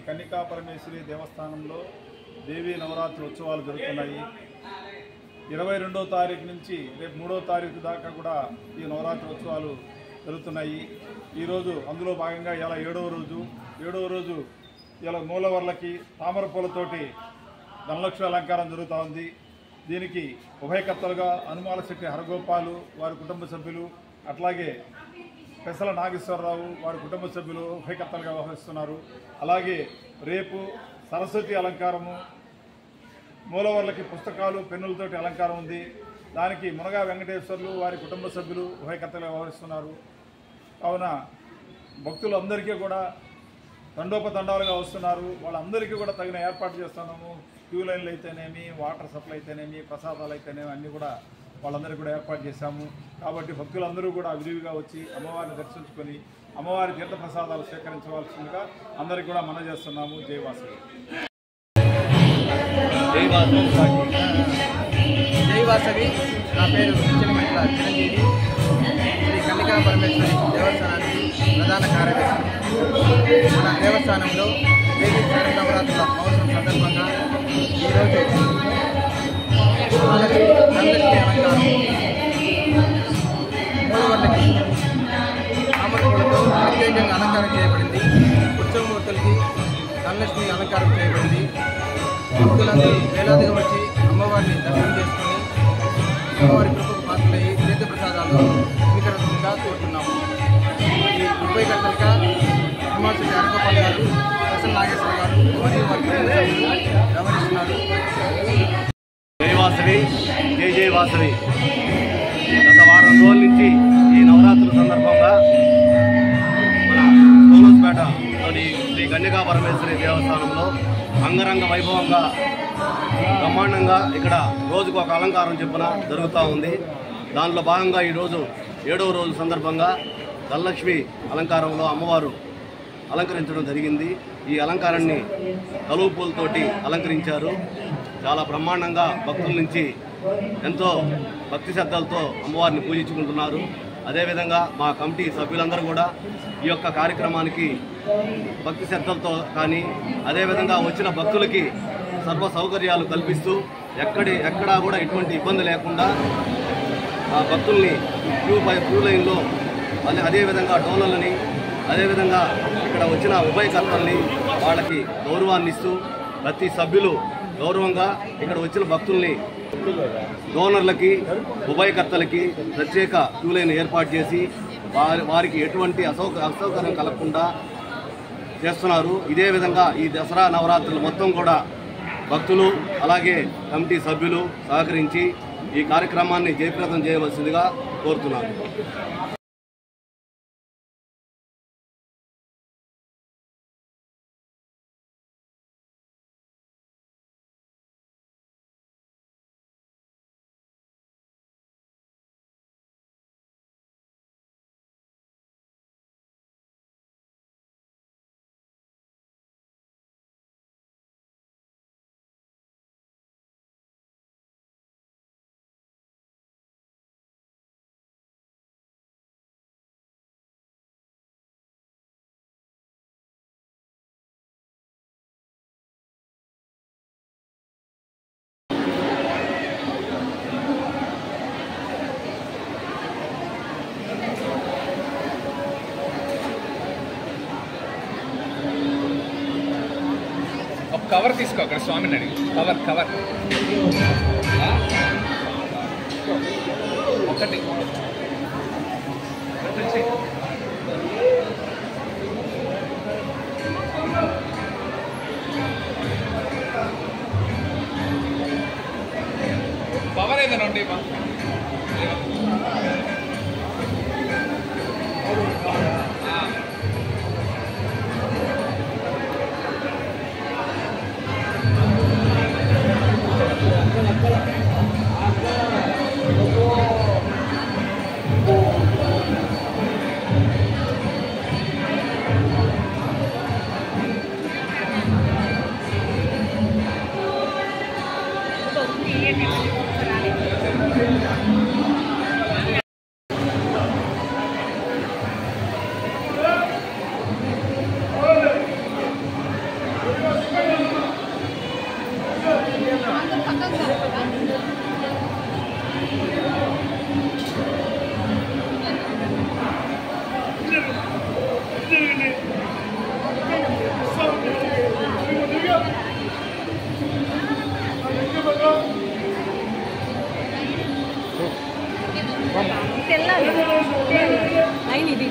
కన్నికా పరమేశ్వరి దేవస్థానంలో దేవీ నవరాత్రి ఉత్సవాలు జరుగుతున్నాయి. 22వ తారీఖు నుంచి రేపు 3వ తారీఖు దాకా కూడా ఈ నవరాత్రి ఉత్సవాలు జరుగుతున్నాయి. ఈరోజు అందులో భాగంగా ఇలా 7వ రోజు ఇలా మూలవర్లకి తామర పూలతోటి ధనలక్ష్మి అలంకారం జరుగుతూ ఉంది. దీనికి ఉభయకర్తలుగా అనుమాల శెట్టి హరగోపాలు వారి కుటుంబ సభ్యులు, అట్లాగే పెసల నాగేశ్వరరావు వారి కుటుంబ సభ్యులు ఉభయకర్తలుగా వ్యవహరిస్తున్నారు. అలాగే రేపు సరస్వతి అలంకారము, మూలవర్లకి పుస్తకాలు పెన్నులతోటి అలంకారం ఉంది. దానికి మునగా వెంకటేశ్వర్లు వారి కుటుంబ సభ్యులు ఉభయకర్తలుగా వ్యవహరిస్తున్నారు. కావున భక్తులందరికీ కూడా తండోపతండాలుగా వస్తున్నారు. వాళ్ళందరికీ కూడా తగిన ఏర్పాటు చేస్తున్నాము. క్యూ లైన్లు అయితేనేమి, వాటర్ సప్లై అయితేనేమి, ప్రసాదాలు అయితేనేమి అన్నీ కూడా వాళ్ళందరికీ కూడా ఏర్పాటు చేశాము. కాబట్టి భక్తులందరూ కూడా విరివిగా వచ్చి అమ్మవారిని దర్శించుకొని అమ్మవారి తీర్థ ప్రసాదాలు స్వీకరించవలసిందిగా అందరికీ కూడా మనవి చేస్తున్నాము. జై వాసవి. జై వాసవి. నా పేరు చిన్నమెట్ల చిరంజీవి. శ్రీ కన్నికా పరమేశ్వరి దేవస్థానానికి ప్రధాన కార్యదర్శి. మన దేవస్థానంలో దేవీ శరన్నవరాత్రుల మహోత్సవం సందర్భంగా ఈరోజు ధనలక్ష్మి అలంకారం, మూలవర్లకి తామరపూలతో ప్రత్యేకంగా అలంకారం చేయబడింది. ఉత్సవమూర్తులకి ధనలక్ష్మి అలంకారం చేయబడింది. భక్తులందరూ వేలాదిగా వచ్చి అమ్మవారిని దర్శనం చేసుకుని అమ్మవారి కృపకు పాత్రలయ్యి తీర్థ ప్రసాదాలు స్వీకరించగా కోరుతున్నాము. ఈ ఉభయకర్తలుగా అనుమాల శెట్టి హరగోపాల్ గారు, పెసల నాగేశ్వర గారు మరియు వారి వ్యవహరిస్తున్నారు. జై వాసవి. జై జై వాసవి. గత వారం రోజుల నుంచి ఈ నవరాత్రుల సందర్భంగా మన సోమస్పేటలోని శ్రీ కన్నికా పరమేశ్వరి దేవస్థానంలో అంగరంగ వైభవంగా బ్రహ్మాండంగా ఇక్కడ రోజుకు ఒక అలంకారం చొప్పున జరుగుతూ ఉంది. దానిలో భాగంగా ఈరోజు 7వ రోజు సందర్భంగా ధనలక్ష్మి అలంకారంలో అమ్మవారు అలంకరించడం జరిగింది. ఈ అలంకారాన్ని కలువ పూలతోటి అలంకరించారు. చాలా బ్రహ్మాండంగా భక్తుల నుంచి ఎంతో భక్తి శ్రద్ధలతో అమ్మవారిని పూజించుకుంటున్నారు. అదేవిధంగా మా కమిటీ సభ్యులందరూ కూడా ఈ యొక్క కార్యక్రమానికి భక్తి శ్రద్ధలతో కానీ అదేవిధంగా వచ్చిన భక్తులకి సర్వ సౌకర్యాలు కల్పిస్తూ ఎక్కడా కూడా ఎటువంటి ఇబ్బంది లేకుండా ఆ భక్తుల్ని క్యూ లైన్లో అదేవిధంగా డోనర్లని అదేవిధంగా ఇక్కడ వచ్చిన ఉభయకర్తల్ని వాళ్ళకి గౌరవాన్ని ఇస్తూ ప్రతి సభ్యులు గౌరవంగా ఇక్కడ వచ్చిన భక్తుల్ని డోనర్లకి ఉభయకర్తలకి ప్రత్యేక క్యూ లైన్ ఏర్పాటు చేసి వారికి ఎటువంటి అసౌకర్యం కలగకుండా చేస్తున్నారు. ఇదే విధంగా ఈ దసరా నవరాత్రులు మొత్తం కూడా భక్తులు అలాగే కమిటీ సభ్యులు సహకరించి ఈ కార్యక్రమాన్ని జయప్రదం చేయవలసిందిగా కోరుతున్నాను. కవర్ తీసుకో, అక్కడ స్వామిని అడిగి కవర్ ఒకటి పవర్ ఏదైనా ఉంటే లైన్ ఇది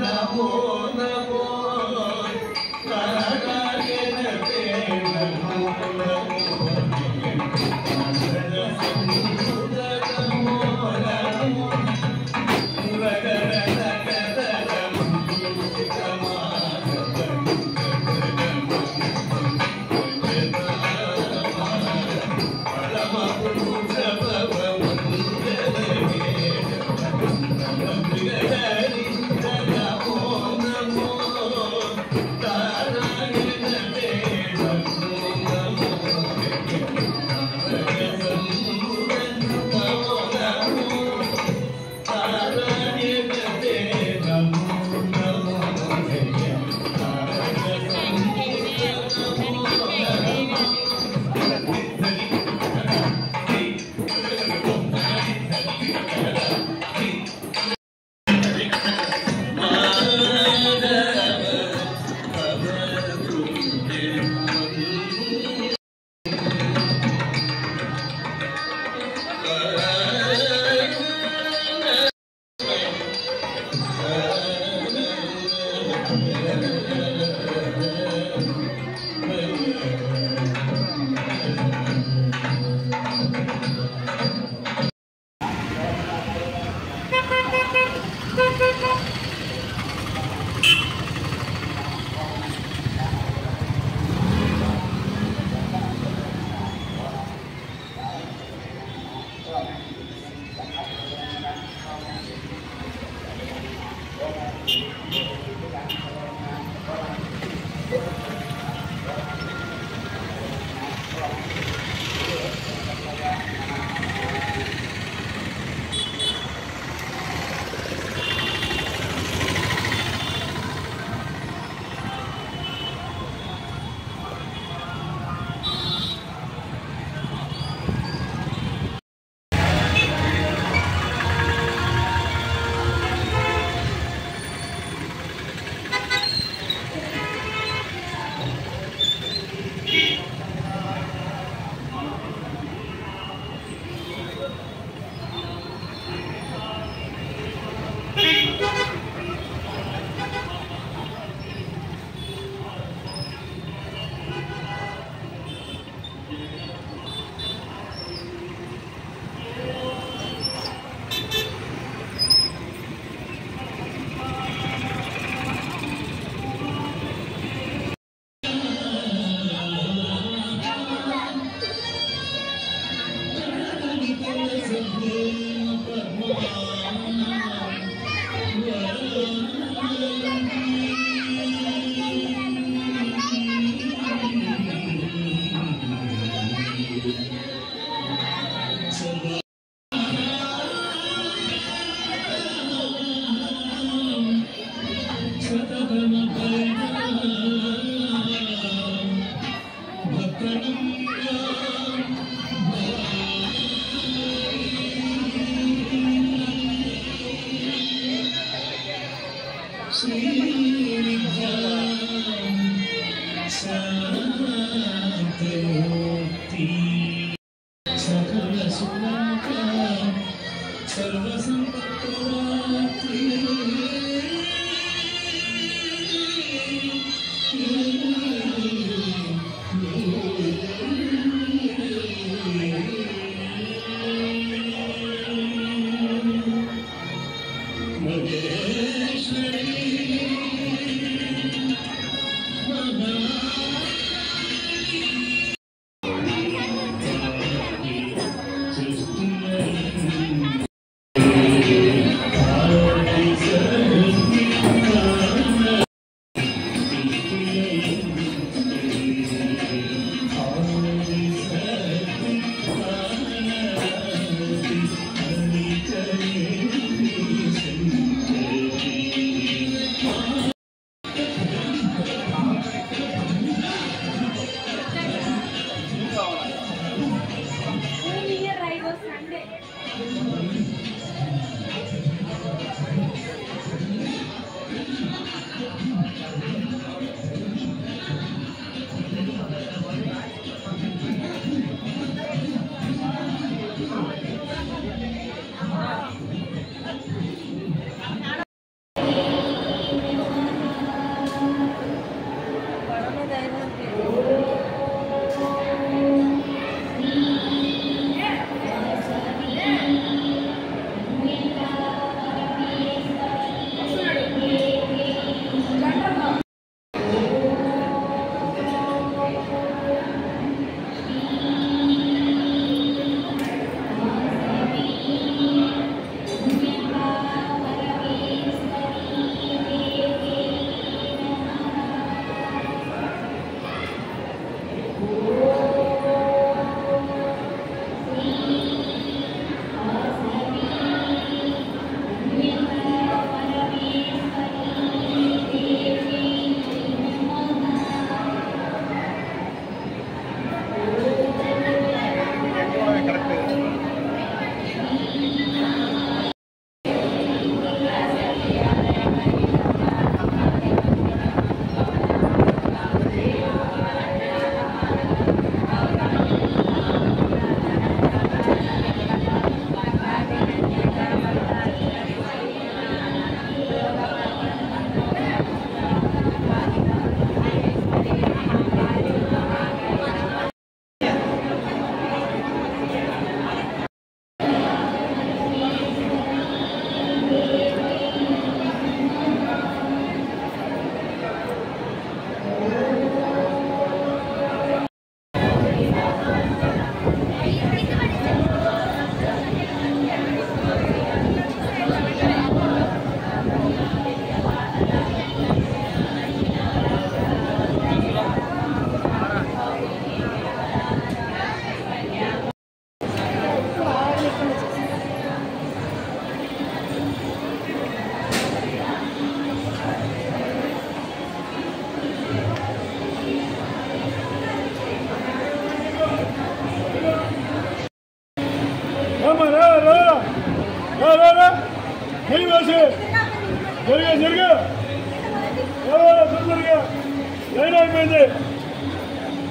Namo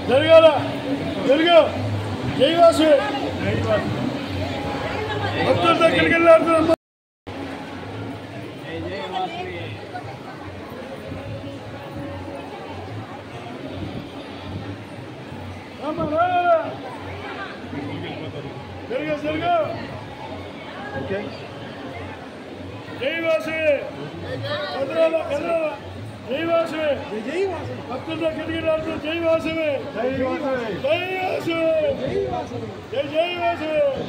జరగాల జరుగు జైవాసు భక్తుల దగ్గరికి వెళ్ళాడుతున్నాం. జరుగు జరుగు జైవాసు కదరాల కదరాల జైవాసు భక్తుల దగ్గరికి వెళ్ళాడుతున్నాం. జైవాసు జైవాసు జై జైవాసు.